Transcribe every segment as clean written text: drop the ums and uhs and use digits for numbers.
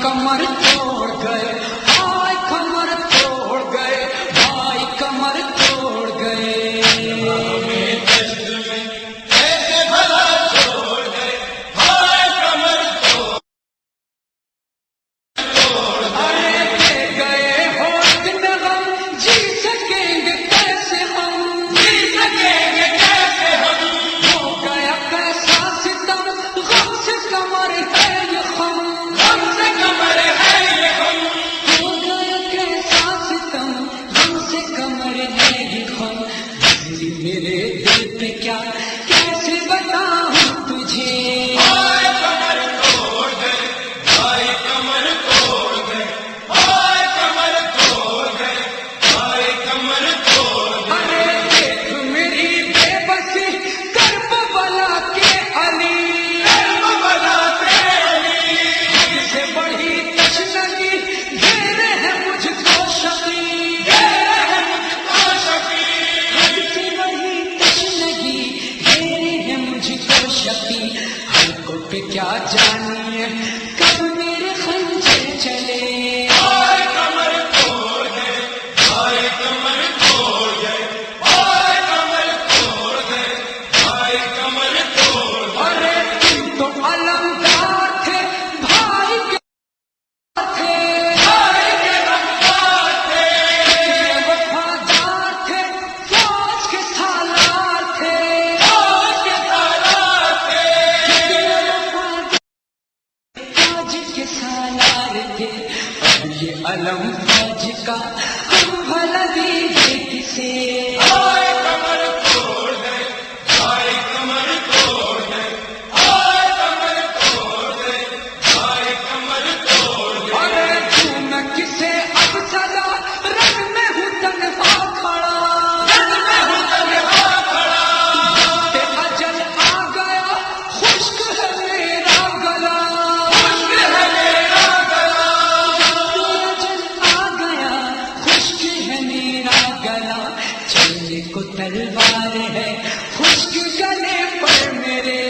کمر توڑ گئے، بھائی کمر توڑ گئے، بھائی کمر توڑ گئے۔ میرے دل پہ کیا کیسے بتاؤں تجھے، بھائی کمر توڑ گئے، بھائی کمر توڑ گئے، بھائی کمر توڑ گئے، بھائی کمر توڑ گئے۔ ارے دیکھ میری بے بسی کربلا کے علی، کربلا کے علی، حد سے بڑی تشنگی گھیرے ہے مجھ کو شقی، پہ کیا جانیے کب میرے خنجر چلے، بھائی کمر توڑ گئے، بھائی کمر توڑ گئے، بھائی کمر توڑ گئے، بھائی کمر توڑ گئے۔ ارے تم تو علمدار تھے، بھائی کے تھے، بھائی کے رفتار تھے، وفادار تھے، فوج کے سالار تھے، فوج کے سالار تھے، کے سالار تھے۔ اب یہ علم فوج کا ہم بھلا دیجیے کسے، بھائی کمر توڑ گئے، بھائی کمر توڑ گئے، بھائی کمر توڑ گئے، بھائی کمر توڑ گئے۔ ارے کیوں میں کسے اب سزا رنگ میں ہوں تنہا کھڑا، رنگ میں ہوں تنہا کھڑا، اجل آ گیا خشک ہے میرا گلا، کو تلوار ہے خشک گلے پر میرے،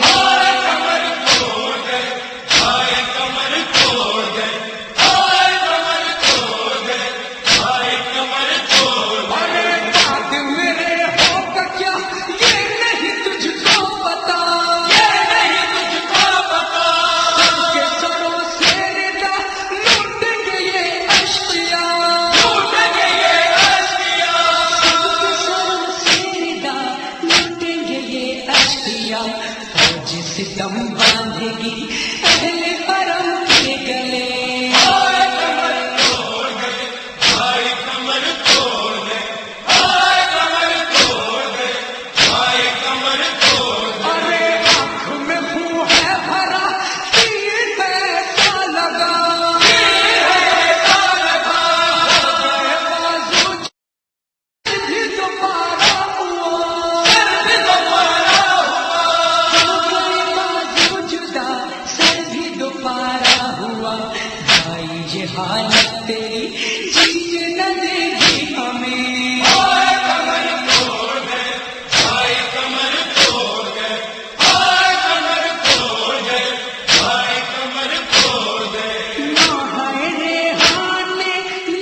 بھائی کمر توڑ گئے، بھائی کمر توڑ گئے، بھائی کمر توڑ گئے، بھائی کمر توڑ گئے۔ ارے بات میرے ہوگا کیا یہ نہیں تجھ کو پتا، یہ نہیں تجھ کو پتا، سب کے سروں سے ردا لوٹیں گے یہ اشقیاء، لوٹیں گے یہ اشقیاء، فوج ستم باندھے گی اہل حرم کے گلے، بھائی کمر توڑ گئے، بھائی کمر توڑ گئے، بھائی کمر توڑ گئے، بھائی کمر توڑ گئے۔ ارے آنکھ میں خون ہے بھرا، تیر ایسا لگا، تیر ایسا لگا، بازو بھی دوبارہ ہوا، بھی دوبارہ ہوا، بھائی یہ حالت تیری جینے نہ دے گی ہمیں، بھائی کمر توڑ گئے، بھائی کمر توڑ گئے، بھائی کمر توڑ گئے، بھائی کمر توڑ گئے۔ نہ ہے ریحان نے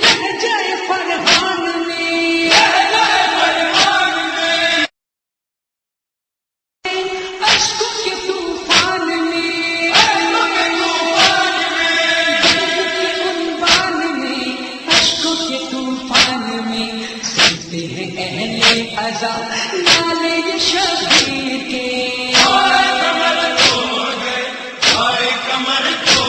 لہجہ فرحان نے، لہجہ فرحان نے، اشکوں کے طوفان میں، اہل عزا نالے یہ شبیر کے، بھائی کمر توڑ گئے، بھائی کمر توڑ